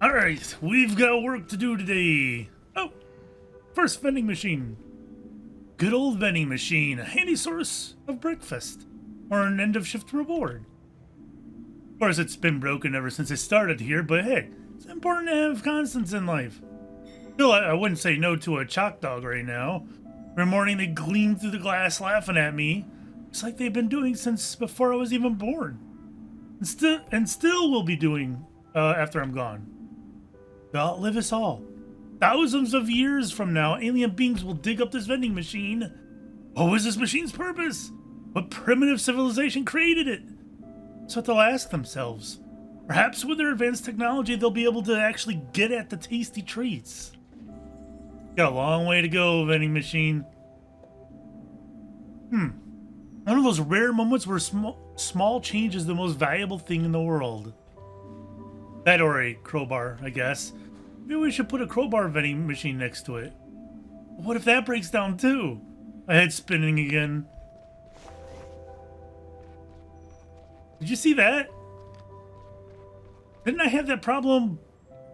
Alright, we've got work to do today. Oh, first vending machine. Good old vending machine, a handy source of breakfast, or an end of shift reward. Of course, it's been broken ever since I started here, but hey, it's important to have constants in life. Still, I wouldn't say no to a chalk dog right now. Every morning they gleam through the glass laughing at me. It's like they've been doing since before I was even born. And still will be doing after I'm gone. They'll outlive us all. Thousands of years from now, alien beings will dig up this vending machine. What was this machine's purpose? What primitive civilization created it? That's what they'll ask themselves. Perhaps with their advanced technology, they'll be able to actually get at the tasty treats. Got a long way to go, vending machine. One of those rare moments where small change is the most valuable thing in the world. That or a crowbar, I guess. Maybe we should put a crowbar vending machine next to it. What if that breaks down too? My head's spinning again. Did you see that? Didn't I have that problem?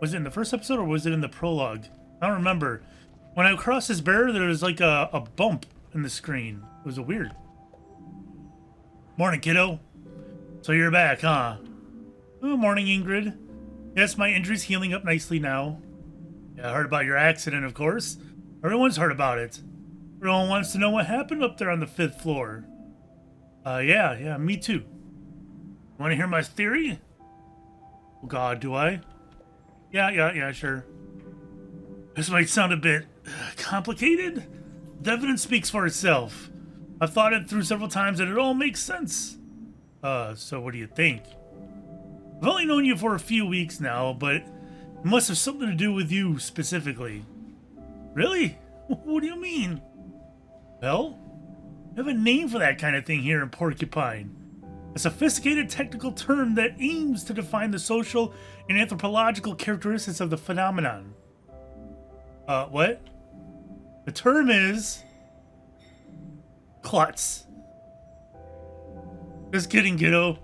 Was it in the first episode or was it in the prologue? I don't remember. When I crossed this barrier, there was like a bump in the screen. It was weird. Morning, kiddo. So you're back, huh? Oh, morning, Ingrid. Yes, my injury's healing up nicely now. Yeah, I heard about your accident, of course. Everyone's heard about it. Everyone wants to know what happened up there on the 5th floor. Yeah, me too. Want to hear my theory? Oh God, do I? Yeah, sure. This might sound a bit complicated. The evidence speaks for itself. I've thought it through several times and it all makes sense. So what do you think? I've only known you for a few weeks now, but it must have something to do with you specifically. Really? What do you mean? Well, we have a name for that kind of thing here in Porcupine. A sophisticated technical term that aims to define the social and anthropological characteristics of the phenomenon. What? The term is... klutz. Just kidding, kiddo.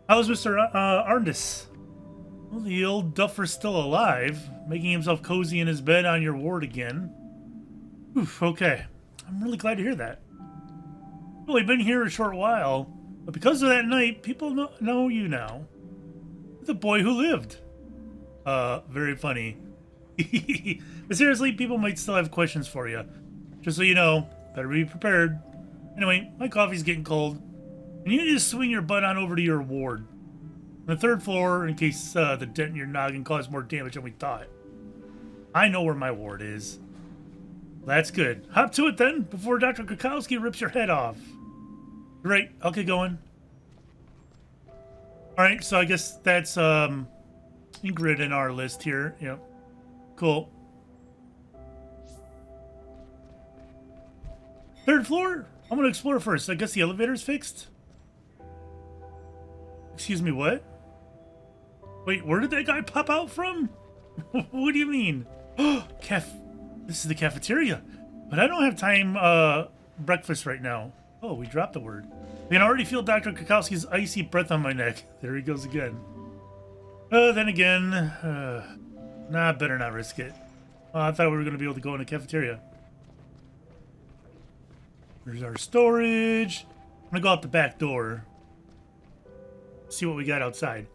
How's Mr. Arndis? Well, the old duffer's still alive, making himself cozy in his bed on your ward again. Oof, okay. I'm really glad to hear that. Well, we've been here a short while, but because of that night, people know you now. The boy who lived. Very funny. But seriously, people might still have questions for you. Just so you know, better be prepared. Anyway, my coffee's getting cold. And you need to swing your butt on over to your ward. On the 3rd floor, in case the dent in your noggin caused more damage than we thought. I know where my ward is. That's good. Hop to it then, before Dr. Kukowski rips your head off. Right, I'll get going. Alright, so I guess that's Ingrid in our list here. Yep. Cool. 3rd floor? I'm gonna explore first. I guess the elevator's fixed? Excuse me, what? Wait, where did that guy pop out from? What do you mean? This is the cafeteria. But I don't have time, breakfast right now. Oh, we dropped the word. I can already feel Dr. Kukowski's icy breath on my neck. There he goes again. Then again, nah, better not risk it. I thought we were going to be able to go in the cafeteria. There's our storage. I'm going to go out the back door. See what we got outside.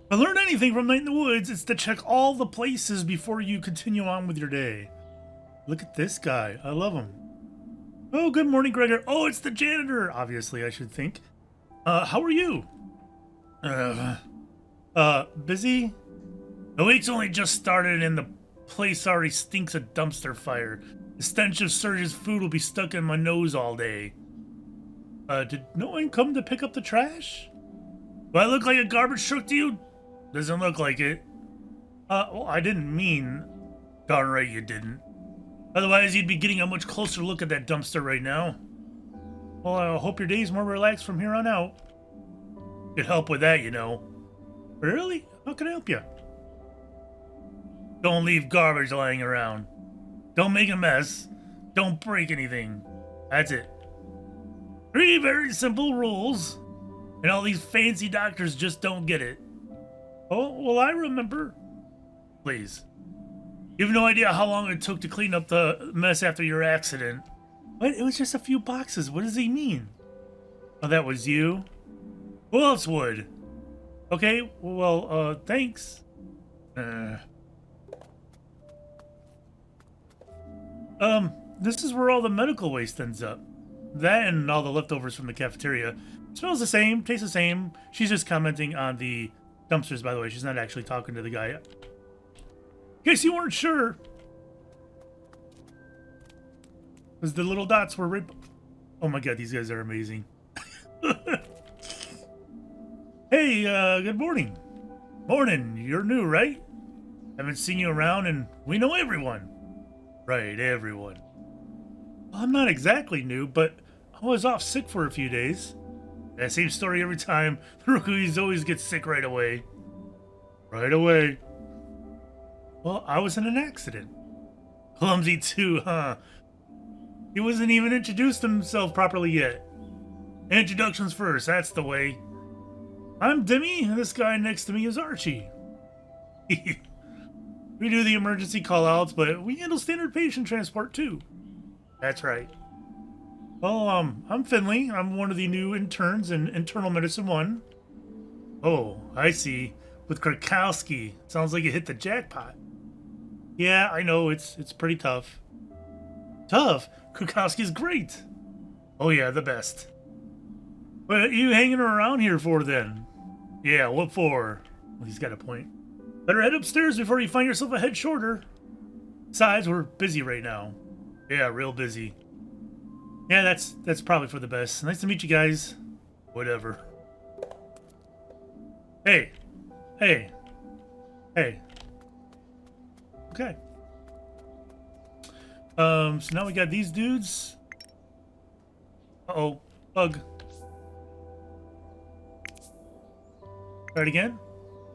If I learned anything from Night in the Woods, it's to check all the places before you continue on with your day. Look at this guy. I love him. Oh, good morning, Gregor. Oh, it's the janitor. Obviously, I should think. How are you? Busy? The week's only just started and the place already stinks of dumpster fire. The stench of Surge's food will be stuck in my nose all day. Did no one come to pick up the trash? Do I look like a garbage truck to you? Doesn't look like it. Well, I didn't mean... Darn right you didn't. Otherwise, you'd be getting a much closer look at that dumpster right now. Well, I hope your day's more relaxed from here on out. Could help with that, you know. Really? How can I help you? Don't leave garbage lying around. Don't make a mess. Don't break anything. That's it. 3 very simple rules. And all these fancy doctors just don't get it. Oh, well, I remember. Please. You have no idea how long it took to clean up the mess after your accident. What? It was just a few boxes. What does he mean? Oh, that was you? Who else would? Okay, well, thanks. This is where all the medical waste ends up. That and all the leftovers from the cafeteria. Smells the same, tastes the same. She's just commenting on the dumpsters, by the way. She's not actually talking to the guy. In case you weren't sure. Because the little dots were right... Oh my god, these guys are amazing. Hey, good morning. Morning, you're new, right? Haven't seen you around and we know everyone. Right, everyone. Well, I'm not exactly new, but I was off sick for a few days. That same story every time. The rookies always get sick right away. Right away. Well, I was in an accident. Clumsy too, huh? He wasn't even introduced himself properly yet. Introductions first, that's the way. I'm Demi, and this guy next to me is Archie. We do the emergency call-outs, but we handle standard patient transport too. That's right. Well, I'm Finley. I'm one of the new interns in Internal Medicine 1. Oh, I see. With Krakowski. Sounds like you hit the jackpot. Yeah, I know, it's pretty tough. Tough? Krakowski's great. Oh yeah, the best. What are you hanging around here for then? Yeah, what for? Well, he's got a point. Better head upstairs before you find yourself a head shorter. Besides, we're busy right now. Yeah, real busy. Yeah, that's probably for the best. Nice to meet you guys. Whatever. Hey. Hey. Hey. Okay. So now we got these dudes. Uh-oh. Bug. Try it again.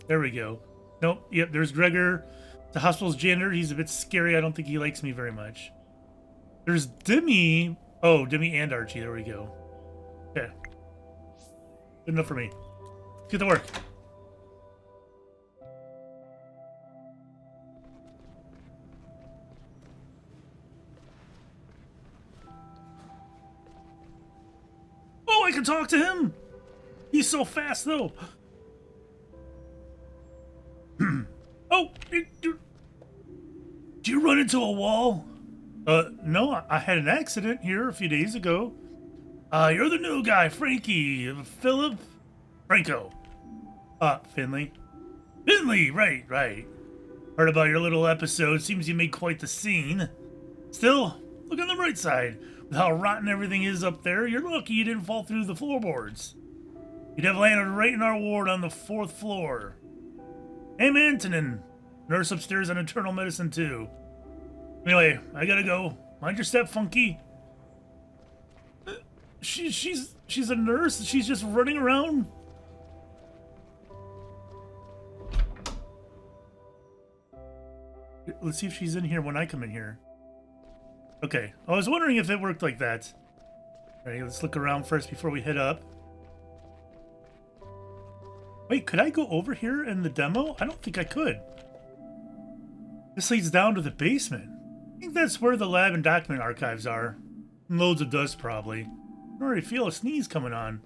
There we go. Nope. Yep, there's Gregor. The hospital's janitor. He's a bit scary. I don't think he likes me very much. There's Demi. Oh, Demi and Archie. There we go. Okay. Good enough for me. Let's get to work. Oh, I can talk to him! He's so fast, though. Oh, did you run into a wall? No, I had an accident here a few days ago. You're the new guy, Frankie. Philip? Franco. Finley. Finley, right. Heard about your little episode. Seems you made quite the scene. Still, look on the bright side. With how rotten everything is up there, you're lucky you didn't fall through the floorboards. You'd have landed right in our ward on the 4th floor. Hey, Antonin. Nurse upstairs on internal medicine, too. Anyway, I gotta go. Mind your step, Funky. She's a nurse. She's just running around. Let's see if she's in here when I come in here. Okay, I was wondering if it worked like that. Alright, let's look around first before we head up. Wait, could I go over here in the demo? I don't think I could. This leads down to the basement. I think that's where the lab and document archives are. Loads of dust, probably. I already feel a sneeze coming on.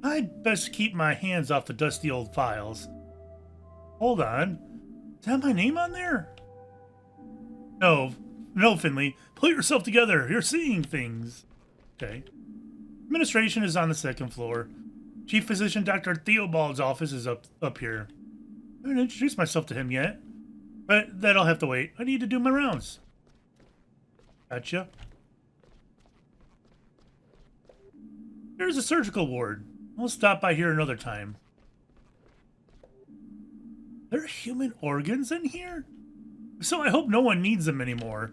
I'd best keep my hands off the dusty old files. Hold on. Is that my name on there? No, Finley. Pull yourself together. You're seeing things. Okay. Administration is on the 2nd floor. Chief Physician Dr. Theobald's office is up here. I haven't introduced myself to him yet. But that'll have to wait. I need to do my rounds. Gotcha. Here's a surgical ward. I'll stop by here another time. There are human organs in here? So I hope no one needs them anymore.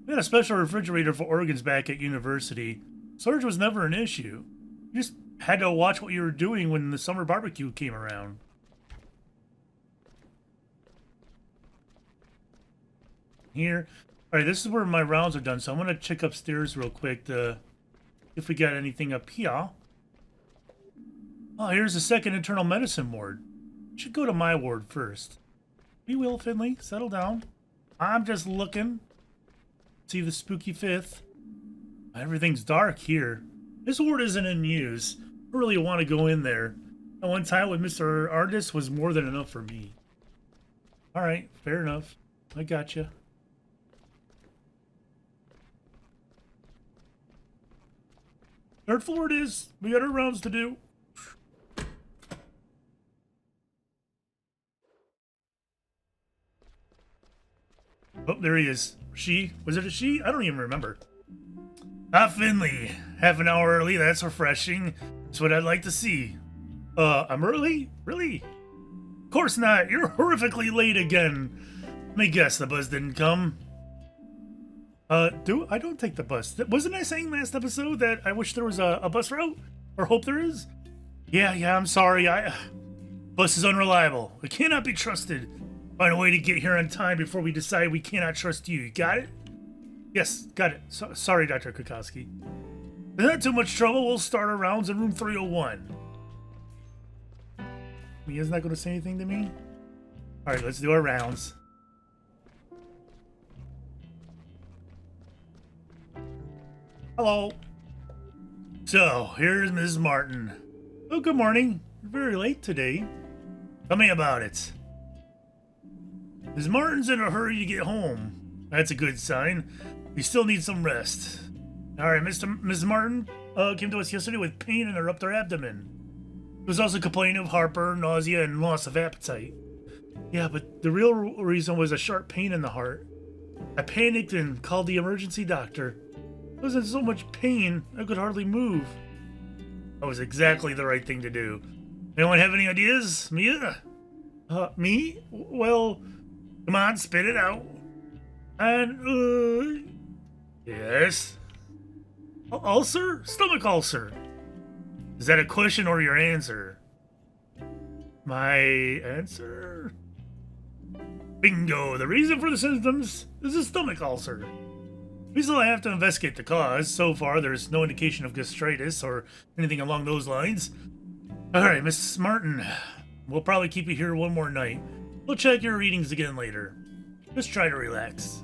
We had a special refrigerator for organs back at university. Storage was never an issue. You just had to watch what you were doing when the summer barbecue came around. here. All right, this is where my rounds are done, so I'm gonna check upstairs real quick to if we got anything up here. Oh, here's the second internal medicine ward. Should go to my ward first. We will, Finley. Settle down. I'm just looking. See the spooky fifth. Everything's dark here. This ward isn't in use. I really want to go in there. At one time with Mr. Artist was more than enough for me. Alright, fair enough. I gotcha. Third floor it is. We got our rounds to do. Oh, there he is. She? Was it a she? I don't even remember. Ah, Finley. Half an hour early. That's refreshing. That's what I'd like to see. I'm early? Really? Of course not. You're horrifically late again. Let me guess, the bus didn't come. I don't take the bus. Wasn't I saying last episode that I wish there was a bus route? Or hope there is? Yeah, I'm sorry. Bus is unreliable. It cannot be trusted. Find a way to get here on time before we decide we cannot trust you. You got it? Yes, got it. Sorry, Dr. Kukowski. Not too much trouble. We'll start our rounds in room 301. Mia's not going to say anything to me? Alright, let's do our rounds. Hello. So, here's Mrs. Martin. Oh, good morning. You're very late today. Tell me about it. Mrs. Martin's in a hurry to get home. That's a good sign. We still need some rest. Alright, Mrs. Martin came to us yesterday with pain in her upper abdomen. She was also complaining of heartburn, nausea, and loss of appetite. Yeah, but the real reason was a sharp pain in the heart. I panicked and called the emergency doctor. I was in so much pain, I could hardly move. That was exactly the right thing to do. Anyone have any ideas? Mia? Me? Well, come on, spit it out. And, yes? Ulcer? Stomach ulcer. Is that a question or your answer? My answer? Bingo! The reason for the symptoms is a stomach ulcer. We still have to investigate the cause. So far, there's no indication of gastritis or anything along those lines. Alright, Miss Martin. We'll probably keep you here one more night. We'll check your readings again later. Just try to relax.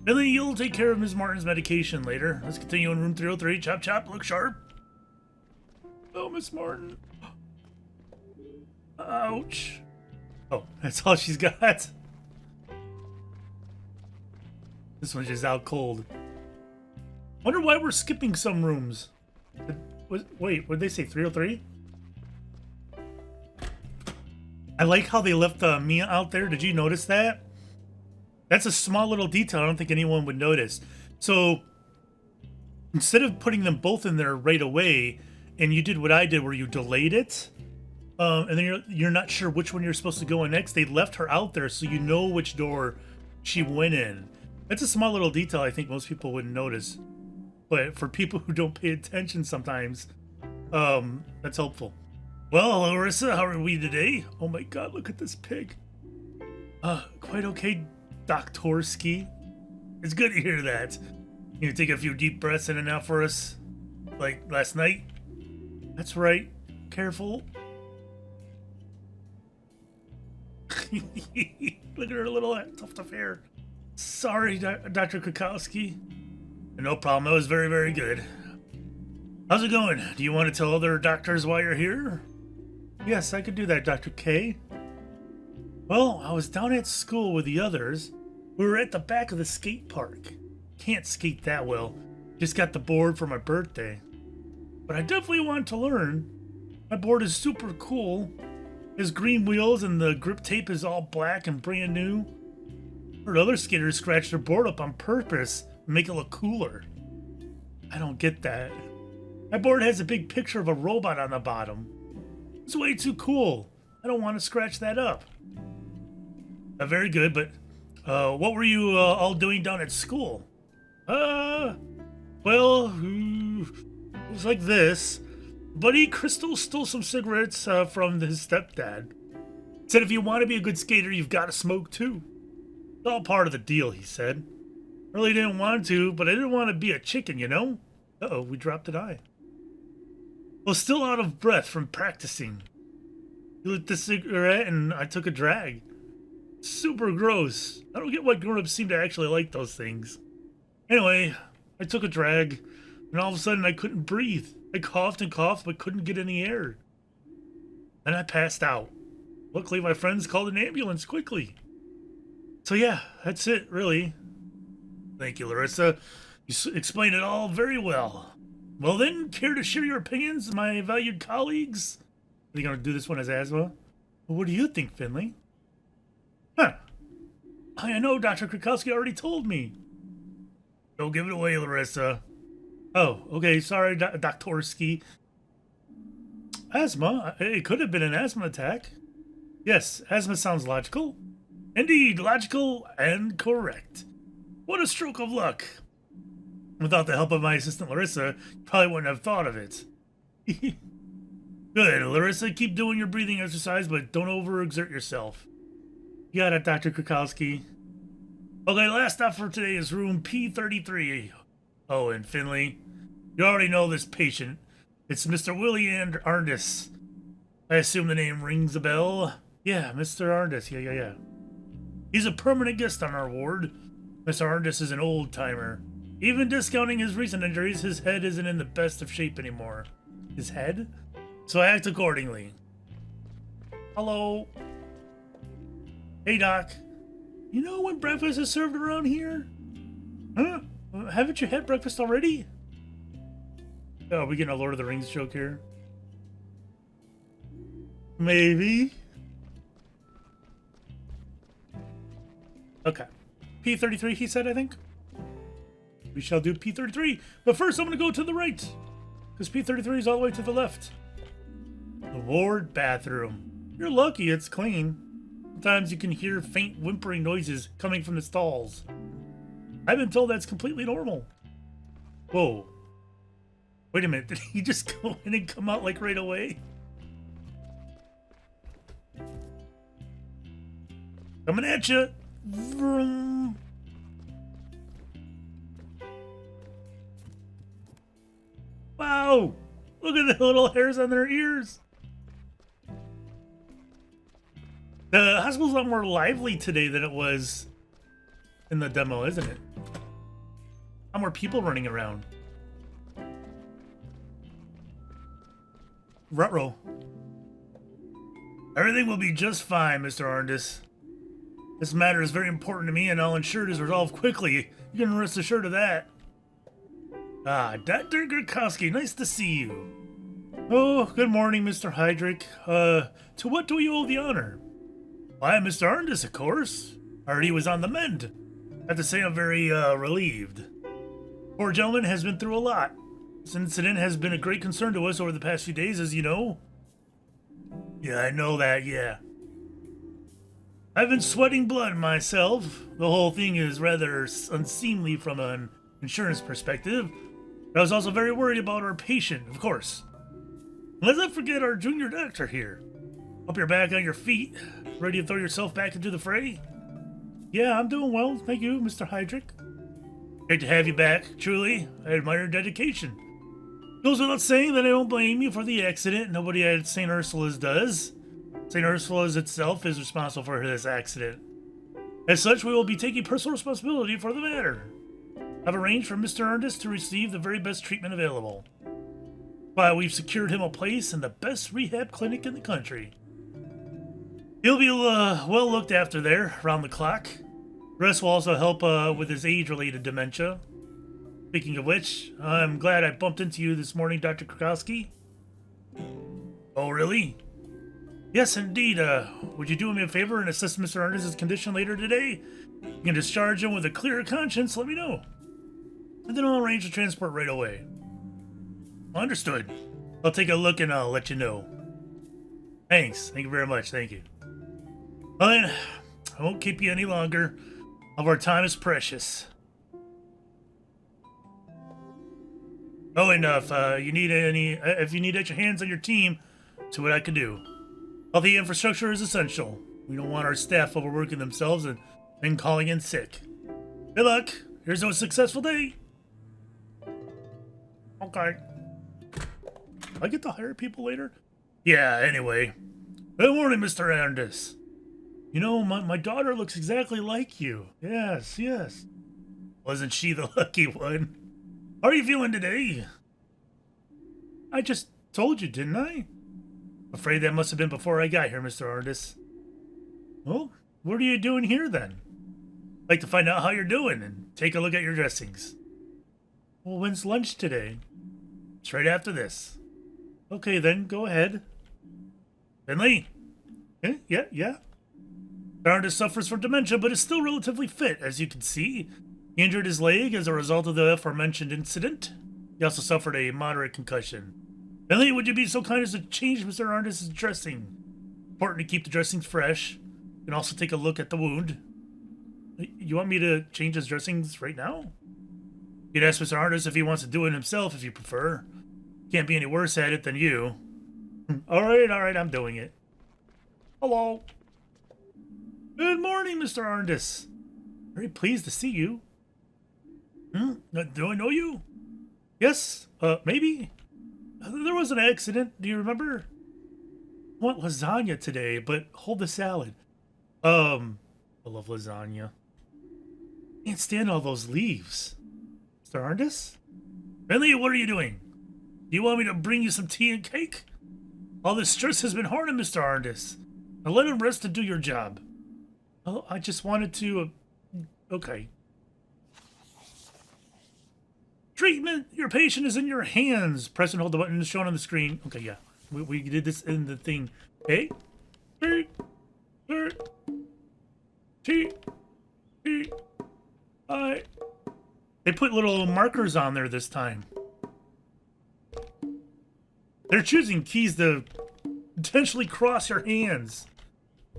Billy, you'll take care of Ms. Martin's medication later. Let's continue in room 303. Chop, chop, look sharp. Oh, Miss Martin. Ouch. Oh, that's all she's got. This one's just out cold. Wonder why we're skipping some rooms. Wait, what did they say? 303? I like how they left Mia out there. Did you notice that? That's a small little detail I don't think anyone would notice. So, instead of putting them both in there right away, and you did what I did where you delayed it, and then you're not sure which one you're supposed to go in next, they left her out there so you know which door she went in. That's a small little detail I think most people wouldn't notice. But for people who don't pay attention sometimes, that's helpful. Well, hello, Marissa. How are we today? Oh my god, look at this pig. Quite okay, Doktorski. It's good to hear that. You take a few deep breaths in and out for us, like last night? That's right. Careful. Look at her little tuft of hair. Sorry, Dr. Kukowski. No problem. That was very, very good. How's it going? Do you want to tell other doctors why you're here? Yes, I could do that, Dr. K. Well, I was down at school with the others. We were at the back of the skate park. Can't skate that well. Just got the board for my birthday. But I definitely want to learn. My board is super cool. It has green wheels and the grip tape is all black and brand new. Heard other skaters scratch their board up on purpose and make it look cooler. I don't get that. My board has a big picture of a robot on the bottom. It's way too cool. I don't want to scratch that up. Very good, but what were you all doing down at school? Well, it was like this. Buddy Crystal stole some cigarettes from his stepdad. Said if you want to be a good skater, you've got to smoke too. It's all part of the deal, he said. Really didn't want to, but I didn't want to be a chicken, you know? Uh-oh, we dropped an eye. I was still out of breath from practicing. He lit the cigarette and I took a drag. Super gross. I don't get why grown-ups seem to actually like those things. Anyway, I took a drag, and all of a sudden I couldn't breathe. I coughed and coughed, but couldn't get any air. Then I passed out. Luckily, my friends called an ambulance quickly. So yeah, that's it, really. Thank you, Larissa. You explained it all very well. Well then, care to share your opinions, my valued colleagues? Are you going to do this one as asthma? Well, what do you think, Finley? Huh. I know Dr. Krakowski already told me. Don't give it away, Larissa. Oh, okay, sorry, Doktorski. Asthma? It could have been an asthma attack. Yes, asthma sounds logical. Indeed, logical and correct. What a stroke of luck. Without the help of my assistant Larissa, you probably wouldn't have thought of it. Good, Larissa, keep doing your breathing exercise, but don't overexert yourself. You got it, Dr. Krakowski. Okay, last stop for today is room P33. Oh, and Finley, you already know this patient. It's Mr. Willie Arndis. I assume the name rings a bell? Yeah, Mr. Arndis, yeah. He's a permanent guest on our ward. Mr. Arndis is an old-timer. Even discounting his recent injuries, his head isn't in the best of shape anymore. His head? So I act accordingly. Hello. Hey, Doc. You know when breakfast is served around here? Huh? Haven't you had breakfast already? Oh, are we getting a Lord of the Rings joke here? Maybe. Okay. P33, he said, I think. We shall do P33. But first, I'm going to go to the right. Because P33 is all the way to the left. The ward bathroom. You're lucky it's clean. Sometimes you can hear faint whimpering noises coming from the stalls. I've been told that's completely normal. Whoa. Wait a minute, did he just go in and come out like right away? Coming at you. Vroom. Wow. Look at the little hairs on their ears. The hospital's a lot more lively today than it was in the demo, isn't it? A lot more people running around. Ruh-roh. Everything will be just fine, Mr. Arndis. This matter is very important to me, and I'll ensure it is resolved quickly. You can rest assured of that. Ah, Dr. Krakowski, nice to see you. Oh, good morning, Mr. Heydrich. To what do we owe the honor? Why, Mr. Arndis, of course. I heard he was on the mend. I have to say I'm very, relieved. Poor gentleman has been through a lot. This incident has been a great concern to us over the past few days, as you know. Yeah, I know that, yeah. I've been sweating blood myself. The whole thing is rather unseemly from an insurance perspective. But I was also very worried about our patient, of course. Let's not forget our junior doctor here. Hope you're back on your feet. Ready to throw yourself back into the fray? Yeah, I'm doing well. Thank you, Mr. Heydrich. Great to have you back, truly. I admire your dedication. Goes without saying that I don't blame you for the accident. Nobody at St. Ursula's does. St. Ursula's itself is responsible for this accident. As such, we will be taking personal responsibility for the matter. I've arranged for Mr. Arndis to receive the very best treatment available. Why, we've secured him a place in the best rehab clinic in the country. He'll be well looked after there, around the clock. The rest will also help with his age-related dementia. Speaking of which, I'm glad I bumped into you this morning, Dr. Krakowski. Oh, really? Yes, indeed. Would you do me a favor and assess Mr. Arndis' condition later today? You can discharge him with a clear conscience, let me know. And then I'll arrange the transport right away. Understood. I'll take a look and I'll let you know. Thanks. Thank you very much. Thank you. Well then, I won't keep you any longer. All of our time is precious. Oh, and if you need extra hands on your team, see what I can do. All the infrastructure is essential. We don't want our staff overworking themselves and then calling in sick. Good luck. Here's to a successful day. Okay. I get to hire people later? Yeah, anyway. Good morning, Mr. Andis. You know, my daughter looks exactly like you. Yes, yes. Wasn't she the lucky one? How are you feeling today? I just told you, didn't I? Afraid that must have been before I got here, Mr. Andis. Well, what are you doing here then? I'd like to find out how you're doing and take a look at your dressings. Well, when's lunch today? It's right after this. Okay, then, go ahead. Finley? Yeah. Arndis suffers from dementia, but is still relatively fit, as you can see. He injured his leg as a result of the aforementioned incident. He also suffered a moderate concussion. Finley, would you be so kind as to change Mr. Arndis' dressing? Important to keep the dressings fresh. You can also take a look at the wound. You want me to change his dressings right now? You'd ask Mr. Arndis if he wants to do it himself, if you prefer. Can't be any worse at it than you. All right, I'm doing it. Hello. Good morning, Mr. Arndis. Very pleased to see you. Do I know you? Yes, maybe. There was an accident, do you remember? I want lasagna today, but hold the salad. I love lasagna. Can't stand all those leaves. Mr. Arndis? Finley, what are you doing? Do you want me to bring you some tea and cake? All this stress has been hard on Mr. Arndis. Now let him rest and do your job. Oh, I just wanted to... okay. Treatment! Your patient is in your hands. Press and hold the button shown on the screen. Okay, yeah. We did this in the thing. Okay? They put little markers on there this time. They're choosing keys to potentially cross your hands.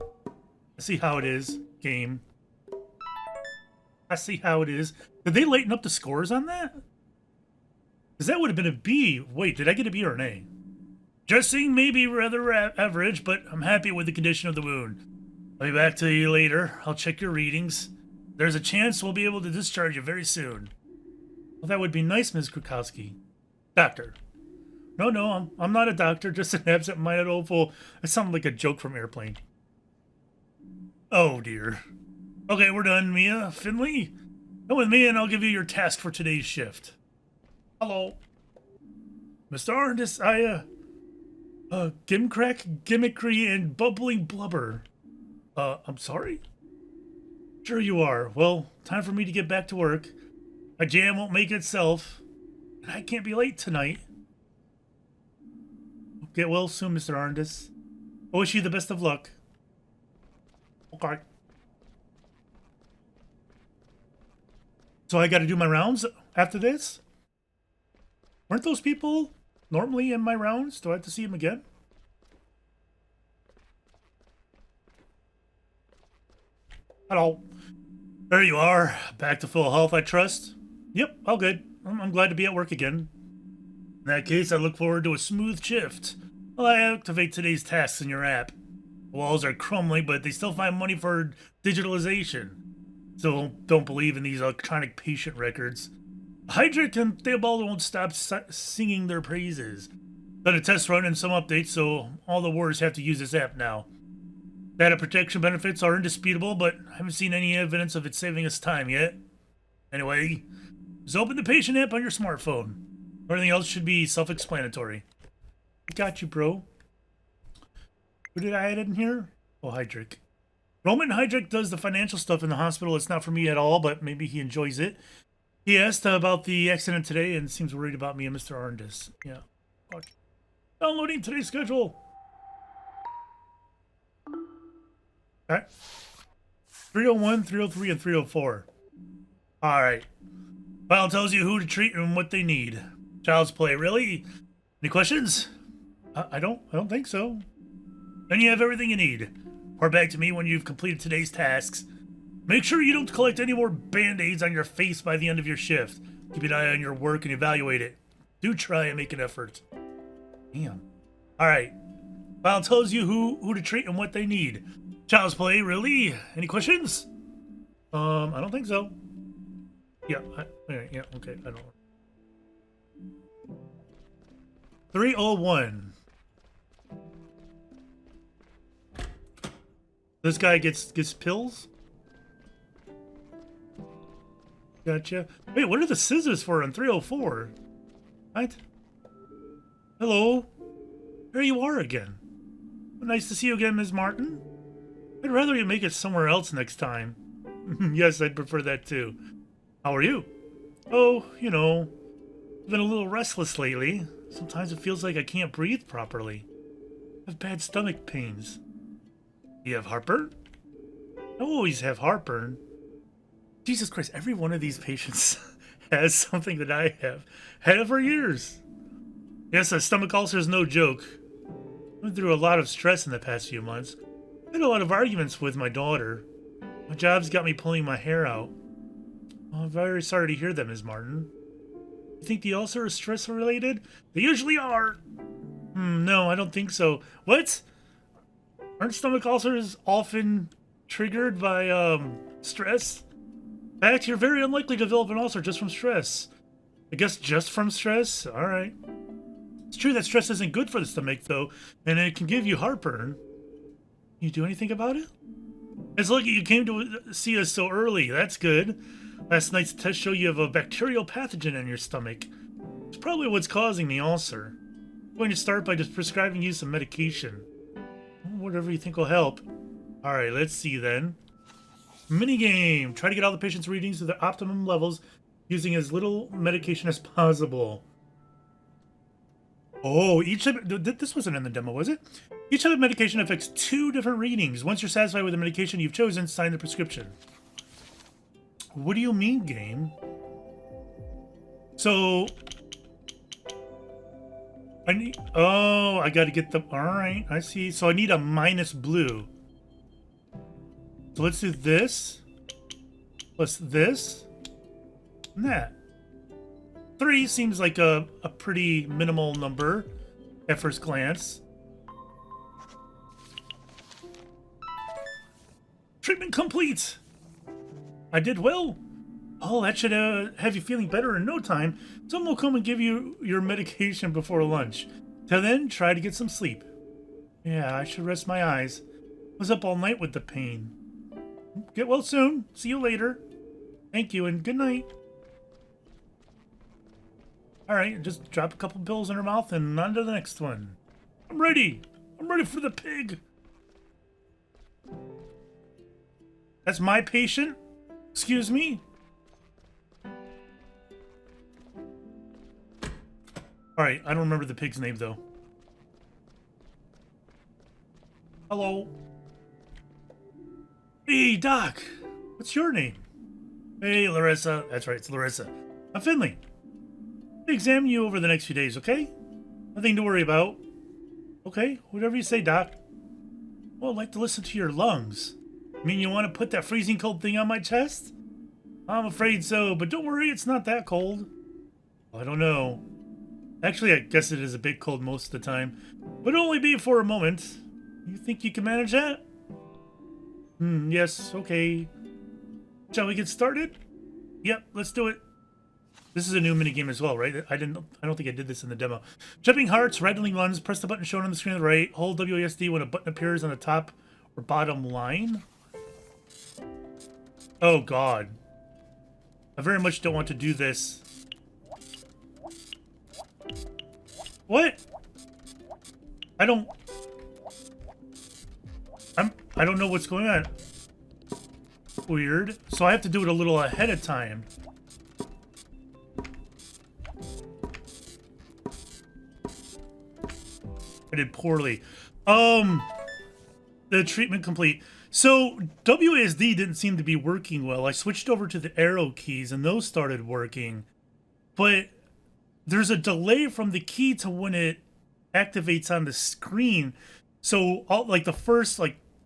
I see how it is, game. I see how it is. Did they lighten up the scores on that? Because that would have been a B. Wait, did I get a B or an A? Dressing may be rather average, but I'm happy with the condition of the wound. I'll be back to you later. I'll check your readings. There's a chance we'll be able to discharge you very soon. Well, that would be nice, Ms. Krukowski. Doctor. No, I'm not a doctor, just an absent-minded old fool. That sounded like a joke from Airplane. Oh, dear. Okay, we're done, Mia. Finley, come with me and I'll give you your task for today's shift. Hello. Mr. Arndis, gimcrack, gimmickry, and bubbling blubber. I'm sorry? Sure you are. Well, time for me to get back to work. My jam won't make itself, and I can't be late tonight. Get well soon, Mr. Arndis. I wish you the best of luck. Okay. So I gotta do my rounds after this? Weren't those people normally in my rounds? Do I have to see them again? Hello. There you are. Back to full health, I trust? Yep, all good. I'm glad to be at work again. In that case, I look forward to a smooth shift. I'll activate today's tasks in your app. The walls are crumbling, but they still find money for digitalization. Still don't believe in these electronic patient records. Hydric and Theobald won't stop singing their praises. Done a test run and some updates, so all the wards have to use this app now. Data protection benefits are indisputable, but I haven't seen any evidence of it saving us time yet. Anyway, just open the patient app on your smartphone. Everything else should be self-explanatory. Got you, bro. Who did I add in here? Oh, Hydric. Roman Hydric does the financial stuff in the hospital. It's not for me at all, but maybe he enjoys it. He asked about the accident today and seems worried about me and Mr. Arndis. Yeah. Downloading today's schedule. Okay. 301, 303, and 304. Alright. File tells you who to treat and what they need. Child's play, really? Any questions? I don't think so. Then you have everything you need. Report back to me when you've completed today's tasks. Make sure you don't collect any more band-aids on your face by the end of your shift. Keep an eye on your work and evaluate it. Do try and make an effort. Damn. Alright. File tells you who to treat and what they need. Child's play, really? Any questions? I don't think so. Yeah, yeah, okay, I don't. 301. This guy gets pills? Gotcha. Wait, what are the scissors for on 304? What? Hello? There you are again. Nice to see you again, Ms. Martin. I'd rather you make it somewhere else next time. Yes, I'd prefer that too. How are you? Oh, you know, I've been a little restless lately. Sometimes it feels like I can't breathe properly. I have bad stomach pains. You have heartburn? I always have heartburn. Jesus Christ, every one of these patients has something that I have. Had it for years. Yes, a stomach ulcer is no joke. I went through a lot of stress in the past few months. I had a lot of arguments with my daughter. My job's got me pulling my hair out. Oh, I'm very sorry to hear that, Ms. Martin. You think the ulcer is stress-related? They usually are. No, I don't think so. What? Aren't stomach ulcers often triggered by, stress? In fact, you're very unlikely to develop an ulcer just from stress. I guess just from stress? Alright. It's true that stress isn't good for the stomach, though, and it can give you heartburn. Can you do anything about it? It's lucky you came to see us so early. That's good. Last night's test showed you have a bacterial pathogen in your stomach. It's probably what's causing the ulcer. I'm going to start by just prescribing you some medication. Whatever you think will help. Alright, let's see then. Minigame. Try to get all the patient's readings to their optimum levels using as little medication as possible. Oh, each of this wasn't in the demo, was it? Each type of medication affects 2 different readings. Once you're satisfied with the medication you've chosen, sign the prescription. What do you mean, game? So I need... Oh, I gotta get the... Alright, I see. So I need a minus blue. So let's do this. Plus this. And that. 3 seems like a pretty minimal number at first glance. Treatment complete! I did well. Oh, that should have you feeling better in no time. Someone will come and give you your medication before lunch. Till then, try to get some sleep. Yeah, I should rest my eyes. I was up all night with the pain. Get well soon. See you later. Thank you and good night. Alright, just drop a couple pills in her mouth and on to the next one. I'm ready. I'm ready for the pig. That's my patient? Excuse me? Alright, I don't remember the pig's name, though. Hello? Hey, Doc! What's your name? Hey, Larissa. That's right, it's Larissa. I'm Finley. I'll examine you over the next few days, okay? Nothing to worry about. Okay, whatever you say, Doc. Well, I'd like to listen to your lungs. You mean you want to put that freezing cold thing on my chest? I'm afraid so, but don't worry, it's not that cold. I don't know. Actually, I guess it is a bit cold most of the time, but only be for a moment. You think you can manage that? Yes, okay. Shall we get started? Yep, let's do it. This is a new minigame as well, right? I don't think I did this in the demo. Jumping hearts, rattling runs, press the button shown on the screen on the right, hold WASD when a button appears on the top or bottom line. Oh god. I very much don't want to do this. What? I don't know what's going on. Weird. So I have to do it a little ahead of time. I did poorly. The treatment complete. So WASD didn't seem to be working well. I switched over to the arrow keys and those started working. But there's a delay from the key to when it activates on the screen. So like the first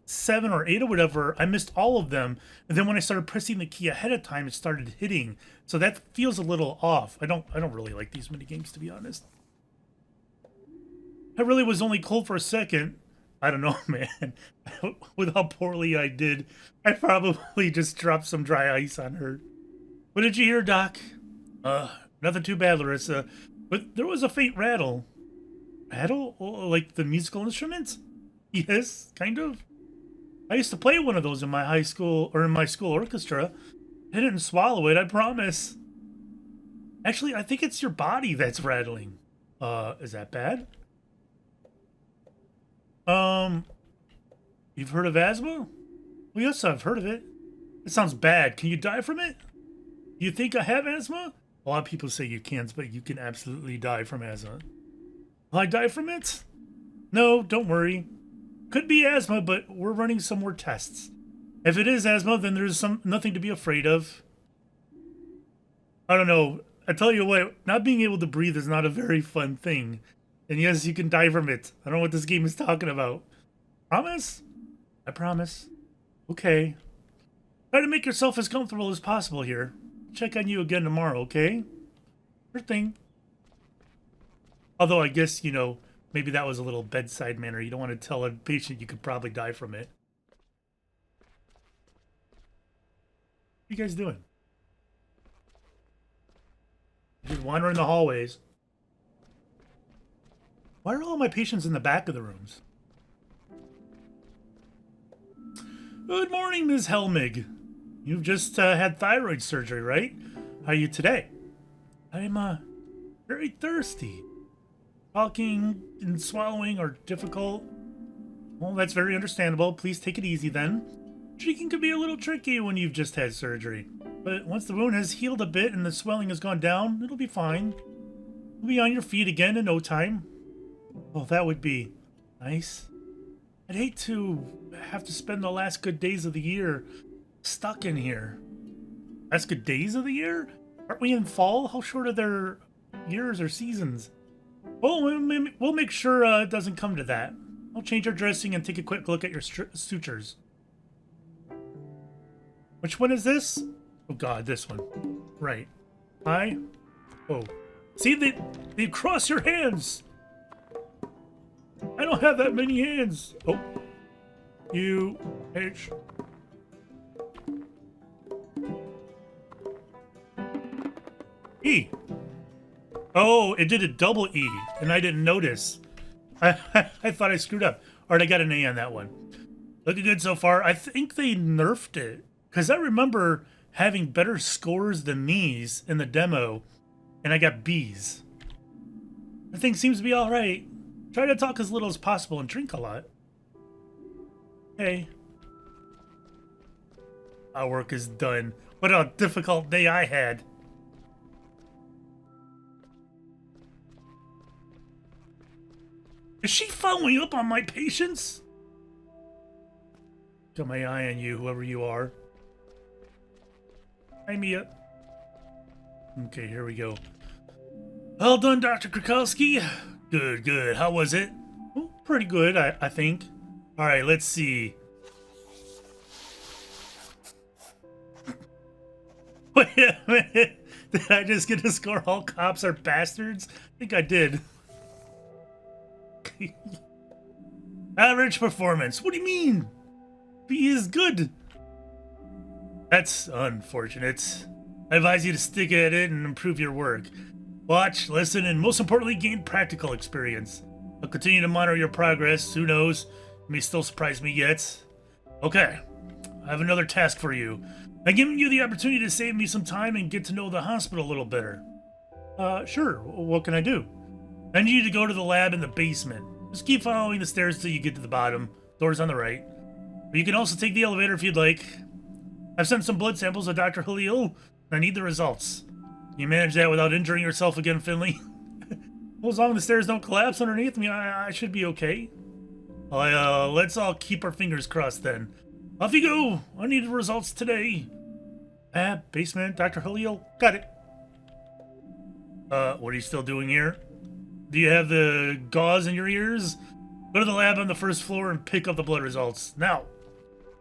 7 or 8 or whatever, I missed all of them. And then when I started pressing the key ahead of time, it started hitting. So that feels a little off. I don't really like these mini games, to be honest. I really was only cold for a second. I don't know, man. With how poorly I did, I probably just dropped some dry ice on her. What did you hear, Doc? Nothing too bad, Larissa. But there was a faint rattle. Rattle? Oh, like the musical instruments? Yes, kind of. I used to play one of those in my high school, or in my school orchestra. I didn't swallow it, I promise. Actually, I think it's your body that's rattling. Is that bad? You've heard of asthma? Well, yes, I've heard of it. It sounds bad. Can you die from it? Do you think I have asthma? A lot of people say you can't, but you can absolutely die from asthma. Will I die from it? No, don't worry. Could be asthma, but we're running some more tests. If it is asthma, then there's nothing to be afraid of. I don't know. I tell you what, not being able to breathe is not a very fun thing. And yes, you can die from it. I don't know what this game is talking about. Promise? I promise. Okay. Try to make yourself as comfortable as possible here. Check on you again tomorrow, okay? Sure thing. Although I guess, you know, maybe that was a little bedside manner. You don't want to tell a patient you could probably die from it. What are you guys doing? Just wandering the hallways. Why are all my patients in the back of the rooms? Good morning, Ms. Helmig. You've just had thyroid surgery, right? How are you today? I'm very thirsty. Talking and swallowing are difficult. Well, that's very understandable. Please take it easy then. Drinking can be a little tricky when you've just had surgery. But once the wound has healed a bit and the swelling has gone down, it'll be fine. You'll be on your feet again in no time. Oh, that would be nice. I'd hate to have to spend the last good days of the year stuck in here. Last good days of the year? Aren't we in fall? How short are their years or seasons? Well, we'll make sure it doesn't come to that. I'll change our dressing and take a quick look at your sutures. Which one is this? Oh god, this one. Right. I. Oh. See, they cross your hands! I don't have that many hands! Oh. U-H. E. Oh, it did a double E, and I didn't notice. I thought I screwed up. Alright, I got an A on that one. Looking good so far. I think they nerfed it. Because I remember having better scores than these in the demo, and I got B's. Everything seems to be alright. Try to talk as little as possible and drink a lot. Hey. Our work is done. What a difficult day I had. Is she following up on my patients? Got my eye on you, whoever you are. Hi, Mia. Okay, here we go. Well done, Dr. Krakowski. Good, good. How was it? Oh, pretty good, I think. All right, let's see. Wait a minute. Did I just get to score all cops are bastards? I think I did. Average performance. What do you mean? B is good. That's unfortunate. I advise you to stick at it and improve your work. Watch, listen, and most importantly, gain practical experience. I'll continue to monitor your progress. Who knows? You may still surprise me yet. Okay, I have another task for you. I'm giving you the opportunity to save me some time and get to know the hospital a little better. Sure. What can I do? I need you to go to the lab in the basement. Just keep following the stairs till you get to the bottom. Door's on the right. But you can also take the elevator if you'd like. I've sent some blood samples to Dr. Halil, and I need the results. Can you manage that without injuring yourself again, Finley? Well, as long as the stairs don't collapse underneath me, I should be okay. Let's all keep our fingers crossed then. Off you go! I need the results today. Basement, Dr. Halil. Got it. What are you still doing here? Do you have the gauze in your ears? Go to the lab on the first floor and pick up the blood results. Now.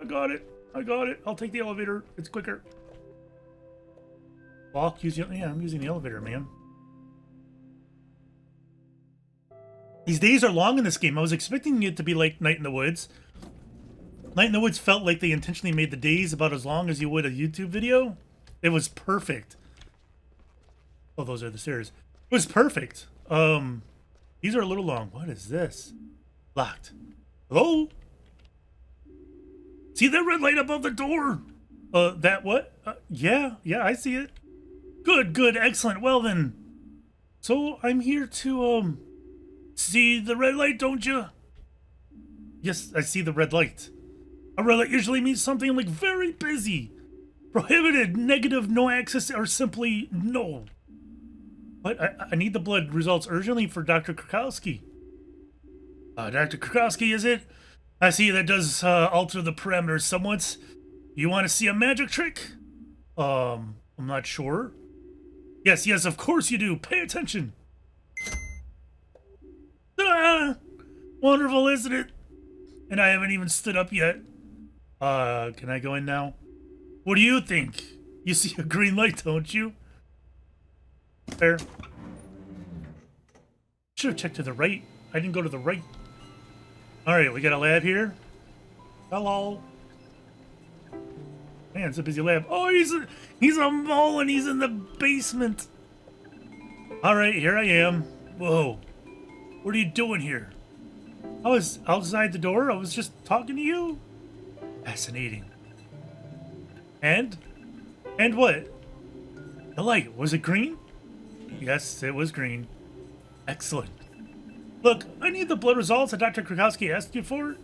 I got it. I got it. I'll take the elevator. It's quicker. Walk, yeah, I'm using the elevator, man. These days are long in this game. I was expecting it to be like Night in the Woods. Night in the Woods felt like they intentionally made the days about as long as you would a YouTube video. It was perfect. Oh, those are the stairs. It was perfect. These are a little long. What is this? Locked. Hello? See that red light above the door? That what? Yeah, I see it. Good, excellent. Well then. So I'm here to, see the red light, don't you? Yes, I see the red light. A red light usually means something like very busy, prohibited, negative, no access, or simply no. But I need the blood results urgently for Dr. Krakowski. Dr. Krakowski, is it? I see that does alter the parameters somewhat. You want to see a magic trick? I'm not sure. Yes, of course you do. Pay attention. Ah, wonderful, isn't it? And I haven't even stood up yet. Can I go in now? What do you think? You see a green light, don't you? There. Should have checked to the right. I didn't go to the right. Alright, we got a lab here. Hello. Man, it's a busy lab. Oh, he's a mole and he's in the basement. Alright, here I am. Whoa. What are you doing here? I was outside the door. I was just talking to you. Fascinating. And what? The light, was it green? Yes, it was green. Excellent. Look, I need the blood results that Dr. Krakowski asked you for.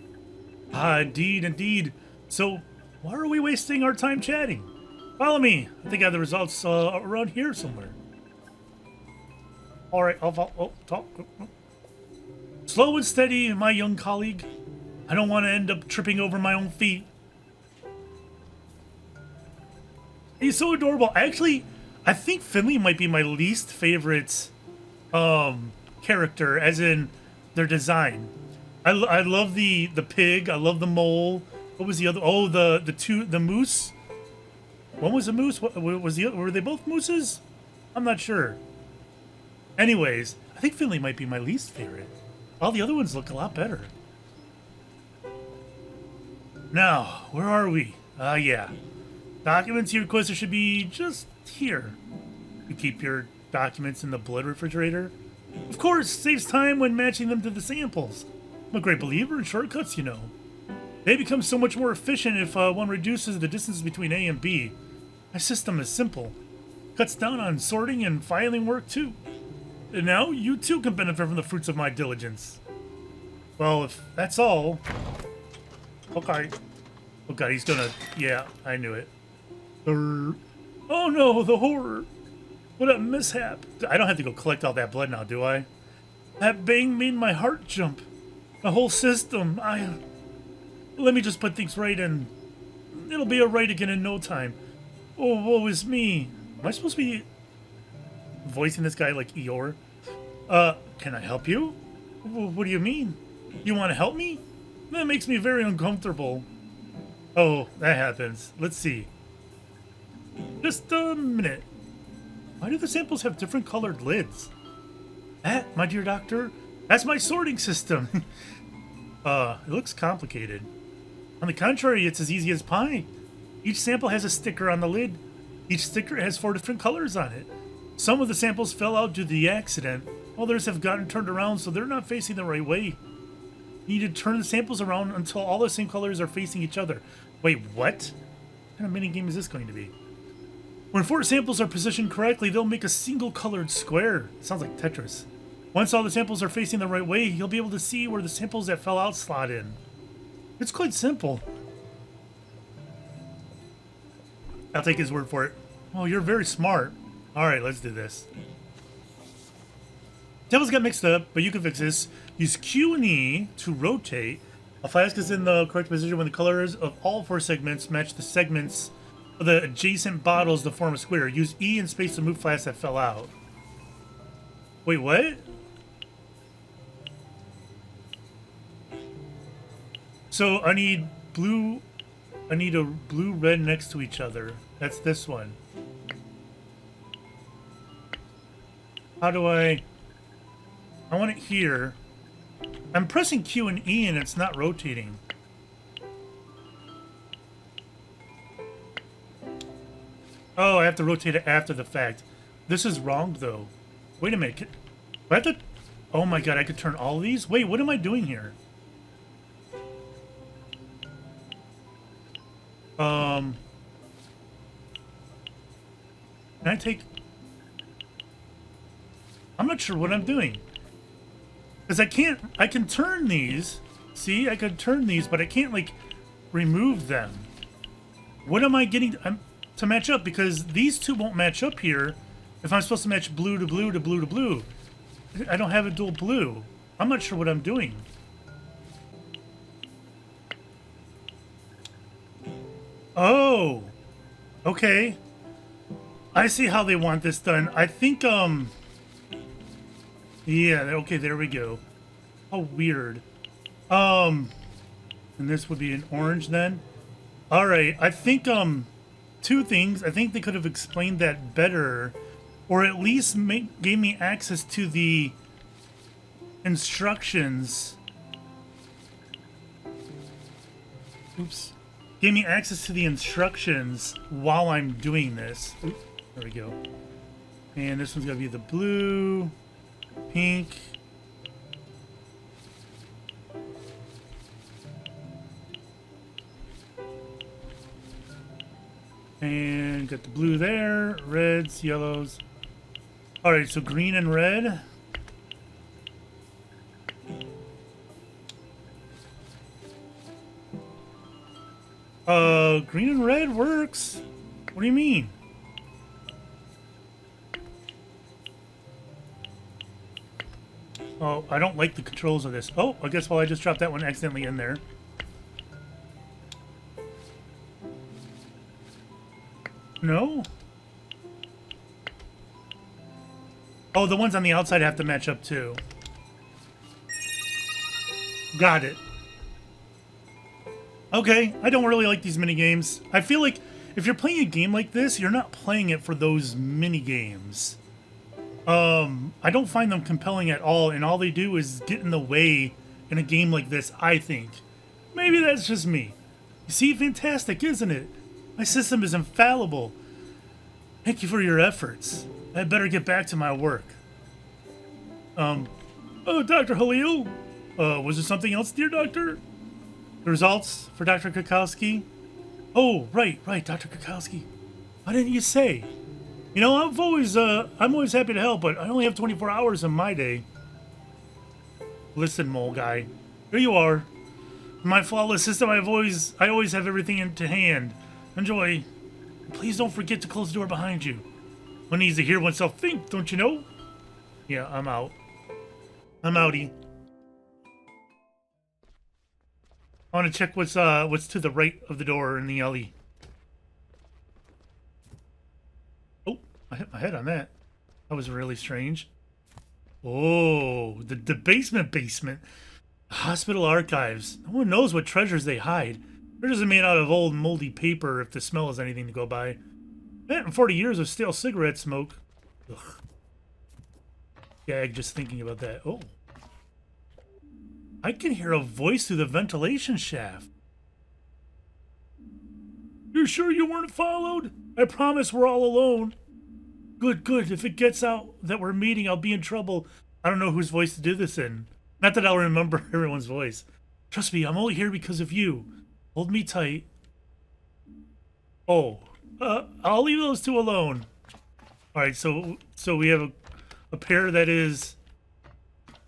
Indeed. So, why are we wasting our time chatting? Follow me. I think I have the results around here somewhere. All right, I'll talk. Slow and steady, my young colleague. I don't want to end up tripping over my own feet. He's so adorable. Actually, I think Finley might be my least favorite character, as in their design. I love the pig. I love the mole. What was the other? Oh, the moose. One was a moose. What was the other? Were they both mooses? I'm not sure. Anyways, I think Finley might be my least favorite. All the other ones look a lot better. Now, where are we? Yeah. Documents you requested should be just here. You keep your documents in the blood refrigerator? Of course, saves time when matching them to the samples. I'm a great believer in shortcuts, you know. They become so much more efficient if one reduces the distance between A and B. My system is simple. Cuts down on sorting and filing work, too. And now, you too can benefit from the fruits of my diligence. Well, if that's all... Okay. Oh god, he's gonna... Yeah, I knew it. Oh no, the horror. What a mishap. I don't have to go collect all that blood now, do I? That bang made my heart jump. The whole system. Let me just put things right and... It'll be alright again in no time. Oh, woe is me. Am I supposed to be... voicing this guy like Eeyore? Can I help you? What do you mean? You want to help me? That makes me very uncomfortable. Oh, that happens. Let's see. Just a minute. Why do the samples have different colored lids? That, my dear doctor, that's my sorting system. It looks complicated. On the contrary, it's as easy as pie. Each sample has a sticker on the lid. Each sticker has 4 different colors on it. Some of the samples fell out due to the accident. Others have gotten turned around so they're not facing the right way. You need to turn the samples around until all the same colors are facing each other. Wait, what? What kind of minigame is this going to be? When 4 samples are positioned correctly, they'll make a single colored square. It sounds like Tetris. Once all the samples are facing the right way, you'll be able to see where the samples that fell out slot in. It's quite simple. I'll take his word for it. Oh, you're very smart. Alright, let's do this. Tables got mixed up, but you can fix this. Use Q and E to rotate. A flask is in the correct position when the colors of all 4 segments match the segments of the adjacent bottles to form a square. Use E and space to move flasks that fell out. Wait, what? So I need a blue, red next to each other. That's this one. How do I want it here. I'm pressing Q and E and it's not rotating. Oh, I have to rotate it after the fact. This is wrong, though. Wait a minute. Do I have to... Oh my god, I could turn all of these? Wait, what am I doing here? Can I take... I'm not sure what I'm doing. Because I can't... I can turn these. See, I can turn these, but I can't, like, remove them. What am I getting to match up? Because these two won't match up here if I'm supposed to match blue to blue to blue to blue. I don't have a dual blue. I'm not sure what I'm doing. Oh. Okay. I see how they want this done. I think, yeah, okay, there we go. How weird. And this would be an orange then. Alright, I think, two things. I think they could have explained that better, or at least gave me access to the instructions. Oops. Gave me access to the instructions while I'm doing this. Oops, there we go. And this one's gonna be the blue, pink. And got the blue there, reds, yellows. Alright, so green and red. Green and red works. What do you mean? Oh, I don't like the controls of this. Oh, I guess, well, I just dropped that one accidentally in there. No? Oh, the ones on the outside have to match up too. Got it. Okay, I don't really like these mini games. I feel like if you're playing a game like this, you're not playing it for those mini games. I don't find them compelling at all, and all they do is get in the way in a game like this, I think. Maybe that's just me. You see, fantastic, isn't it? My system is infallible. Thank you for your efforts. I better get back to my work. Oh, Dr. Halil? Was there something else, dear doctor? The results for Dr. Kukowski? Oh, right, Dr. Kukowski. Why didn't you say? You know, I'm always happy to help, but I only have 24 hours in my day. Listen, mole guy. Here you are. In my flawless system, I always have everything to hand. Enjoy. Please don't forget to close the door behind you. One needs to hear oneself think, don't you know? Yeah, I'm out. I'm outie. I want to check what's to the right of the door in the alley. Oh, I hit my head on that. That was really strange. Oh, the basement. Hospital archives. No one knows what treasures they hide. Treasures are made out of old moldy paper if the smell is anything to go by. And 40 years of stale cigarette smoke. Ugh. Gag just thinking about that. Oh. I can hear a voice through the ventilation shaft. You're sure you weren't followed? I promise we're all alone. Good. If it gets out that we're meeting, I'll be in trouble. I don't know whose voice to do this in. Not that I'll remember everyone's voice. Trust me, I'm only here because of you. Hold me tight. Oh, I'll leave those two alone. All right, so we have a pair that is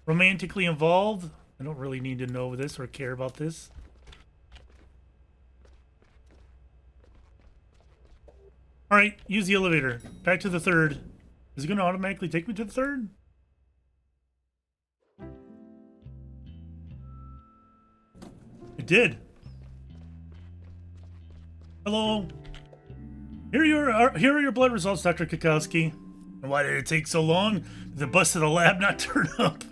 romantically involved. I don't really need to know this or care about this. All right, use the elevator. Back to the third. Is it going to automatically take me to the third? It did. Hello. Here are your blood results, Dr. Kukowski. And why did it take so long? Did the bus to the lab not turn up?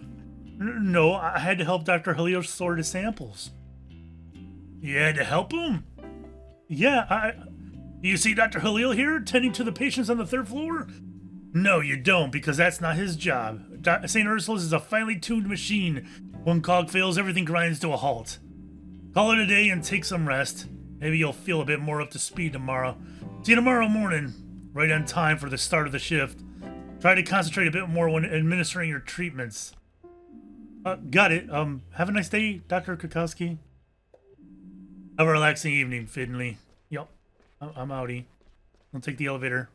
No, I had to help Dr. Halil sort his samples. You had to help him? Yeah, You see Dr. Halil here, tending to the patients on the third floor? No, you don't, because that's not his job. St. Ursula's is a finely tuned machine. One cog fails, everything grinds to a halt. Call it a day and take some rest. Maybe you'll feel a bit more up to speed tomorrow. See you tomorrow morning, right on time for the start of the shift. Try to concentrate a bit more when administering your treatments. Got it. Have a nice day, Dr. Kukowski. Have a relaxing evening, Finley. Yep. I'm outie. I'll take the elevator.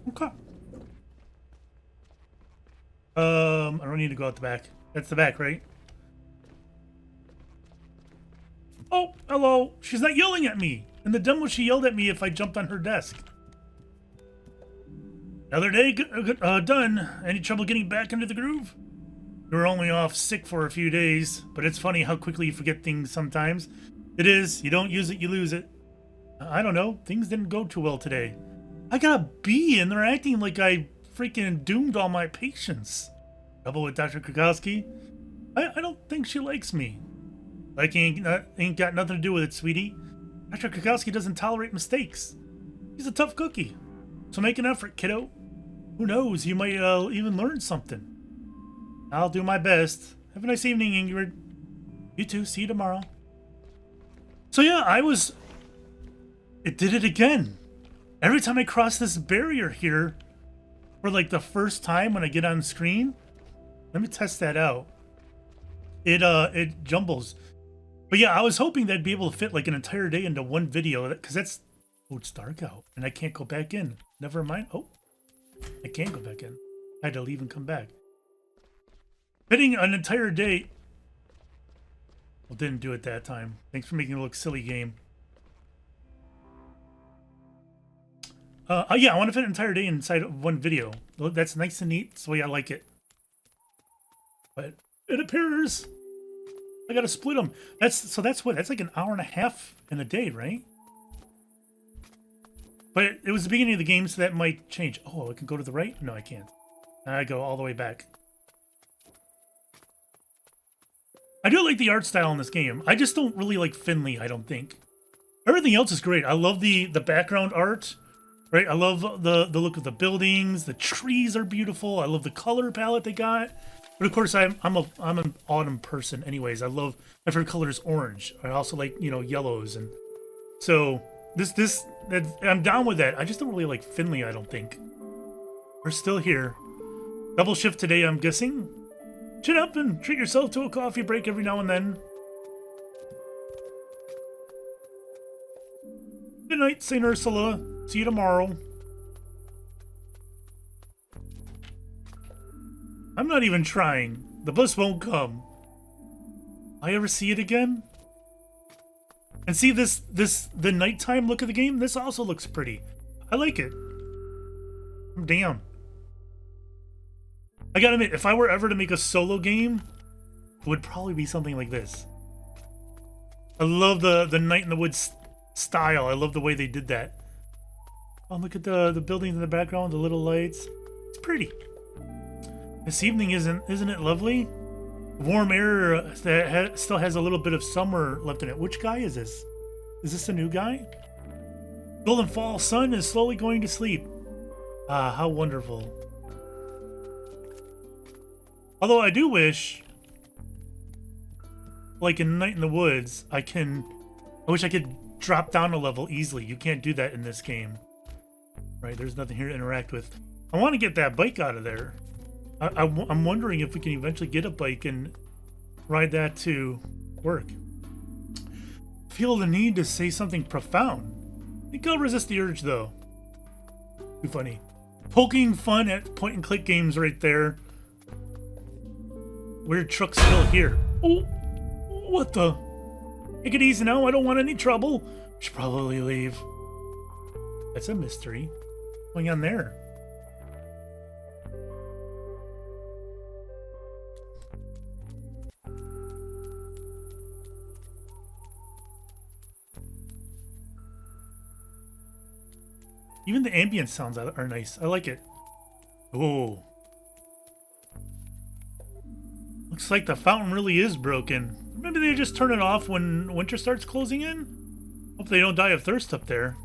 Okay. I don't need to go out the back. That's the back, right? Oh, hello. She's not yelling at me. In the demo, she yelled at me if I jumped on her desk. Another day done. Any trouble getting back into the groove? You were only off sick for a few days, but it's funny how quickly you forget things sometimes. It is. You don't use it, you lose it. I don't know. Things didn't go too well today. I got a B and they're acting like I freaking doomed all my patients. Trouble with Dr. Kukowski? I don't think she likes me. Liking ain't got nothing to do with it, sweetie. Dr. Kukowski doesn't tolerate mistakes. He's a tough cookie. So make an effort, kiddo. Who knows, you might even learn something. I'll do my best. Have a nice evening, Ingrid. You too. See you tomorrow. So yeah, it did it again. Every time I cross this barrier here, for like the first time when I get on screen, let me test that out. It jumbles. But yeah, I was hoping that'd be able to fit like an entire day into one video, because that's, oh, it's dark out and I can't go back in. Never mind. Oh, I can go back in. I had to leave and come back. Fitting an entire day. Well, didn't do it that time. Thanks for making it look silly, game. Yeah, I want to fit an entire day inside of one video. That's nice and neat. That's the way I like it. But it appears I gotta split them. That's what? That's like an hour and a half in a day, right? But it was the beginning of the game, so that might change. Oh, I can go to the right? No, I can't. I go all the way back. I do like the art style in this game. I just don't really like Finley, I don't think. Everything else is great. I love the background art. Right, I love the look of the buildings. The trees are beautiful. I love the color palette they got. But of course, I'm an autumn person, anyways. My favorite color is orange. I also like, you know, yellows, and so I'm down with that. I just don't really like Finley, I don't think. We're still here. Double shift today, I'm guessing. Chin up and treat yourself to a coffee break every now and then. Good night, St. Ursula. See you tomorrow. I'm not even trying. The bus won't come. I ever see it again? And see the nighttime look of the game? This also looks pretty. I like it. I'm down. I gotta admit, if I were ever to make a solo game, it would probably be something like this. I love the Night in the Woods style. I love the way they did that. Oh, look at the buildings in the background, the little lights. It's pretty. This evening isn't it lovely? Warm air that still has a little bit of summer left in it. Which guy is this? Is this a new guy? Golden fall sun is slowly going to sleep. Ah, how wonderful. Although I do wish, like in Night in the Woods, I wish I could drop down a level easily. You can't do that in this game. Right, there's nothing here to interact with. I want to get that bike out of there. I'm wondering if we can eventually get a bike and ride that to work. Feel the need to say something profound. I think I'll resist the urge, though. Too funny. Poking fun at point-and-click games right there. Weird truck's still here. Oh, what the? Take it easy now. I don't want any trouble. Should probably leave. That's a mystery. What's going on there? Even the ambient sounds are nice. I like it. Oh. Looks like the fountain really is broken. Maybe they just turn it off when winter starts closing in? Hope they don't die of thirst up there.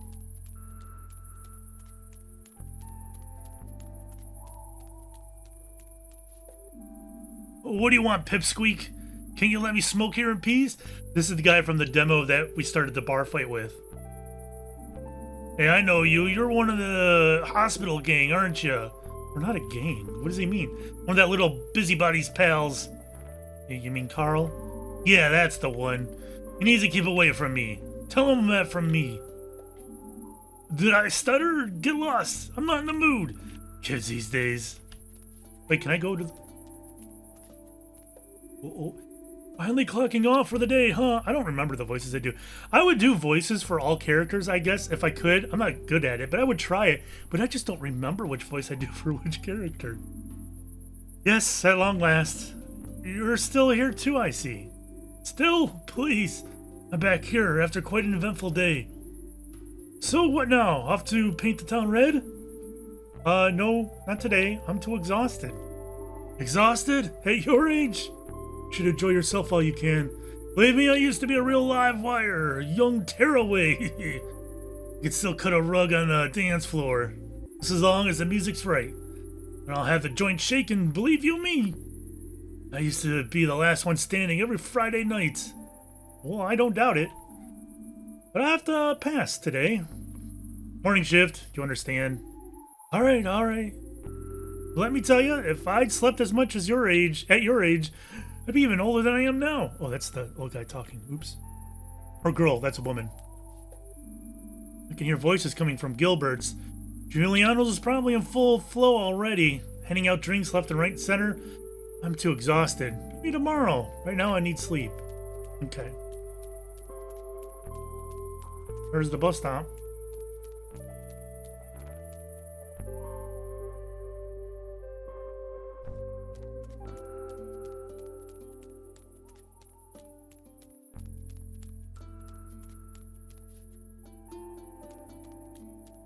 What do you want, Pipsqueak? Can you let me smoke here in peace? This is the guy from the demo that we started the bar fight with. Hey, I know you. You're one of the hospital gang, aren't you? We're not a gang. What does he mean? One of that little busybody's pals. You mean Carl? Yeah, that's the one. He needs to keep away from me. Tell him that from me. Did I stutter? Get lost. I'm not in the mood. Kids these days. Wait, can I go to... Oh. Finally clocking off for the day, huh? I don't remember the voices I do. I would do voices for all characters, I guess, if I could. I'm not good at it, but I would try it. But I just don't remember which voice I do for which character. Yes, at long last. You're still here too, I see. Still? Please. I'm back here after quite an eventful day. So what now? Off to paint the town red? No, not today. I'm too exhausted. Exhausted? At your age? You should enjoy yourself while you can. Believe me, I used to be a real live wire, a young tearaway. You can still cut a rug on a dance floor, just as long as the music's right. And I'll have the joint shaking, believe you me. I used to be the last one standing every Friday night. Well, I don't doubt it. But I have to pass today. Morning shift, you understand? All right. Let me tell you, if I'd slept as much as at your age, I'd be even older than I am now. Oh, that's the old guy talking. Oops. Or girl, that's a woman. I can hear voices coming from Gilbert's. Giuliano's is probably in full flow already, handing out drinks left and right and center. I'm too exhausted. Maybe tomorrow. Right now I need sleep. Okay. There's the bus stop.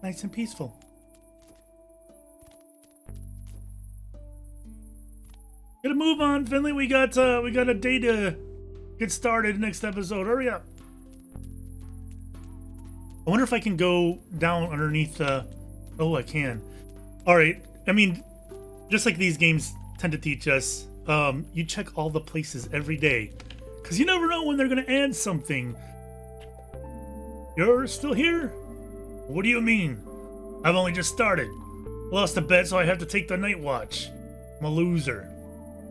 Nice and peaceful. Gotta move on, Finley. We got a day to get started next episode. Hurry up. I wonder if I can go down underneath oh, I can. All right. I mean, just like these games tend to teach us, you check all the places every day, because you never know when they're gonna add something. You're still here? What do you mean? I've only just started. Lost a bet, so I have to take the night watch. I'm a loser.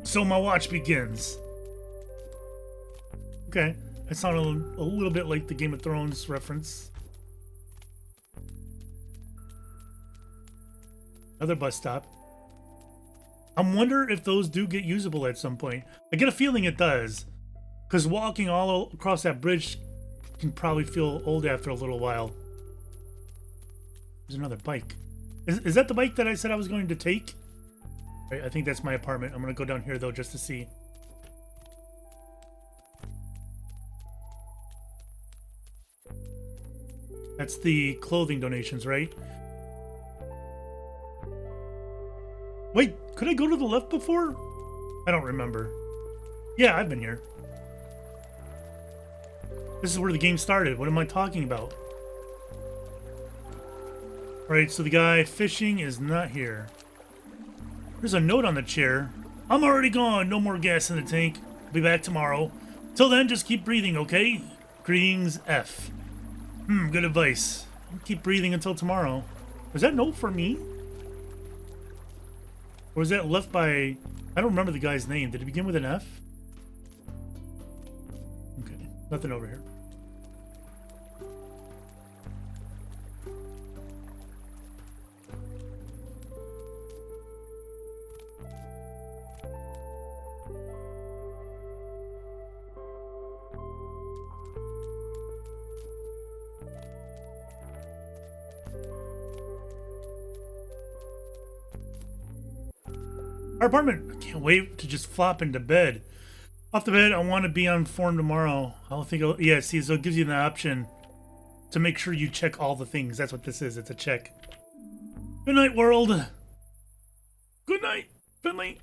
So my watch begins. Okay, that sounded a little bit like the Game of Thrones reference. Another bus stop. I wonder if those do get usable at some point. I get a feeling it does, because walking all across that bridge can probably feel old after a little while. There's another bike. Is that the bike that I said I was going to take? Right, I think that's my apartment. I'm going to go down here, though, just to see. That's the clothing donations, right? Wait, could I go to the left before? I don't remember. Yeah, I've been here. This is where the game started. What am I talking about? Alright, so the guy fishing is not here. There's a note on the chair. I'm already gone. No more gas in the tank. I'll be back tomorrow. Till then, just keep breathing, okay? Greetings, F. Good advice. I'll keep breathing until tomorrow. Was that note for me? Or was that left by... I don't remember the guy's name. Did it begin with an F? Okay, nothing over here. Our apartment. I can't wait to just flop into bed. Off the bed, I want to be on form tomorrow. Yeah, see, so it gives you the option to make sure you check all the things. That's what this is. It's a check. Good night, world. Good night, Finley.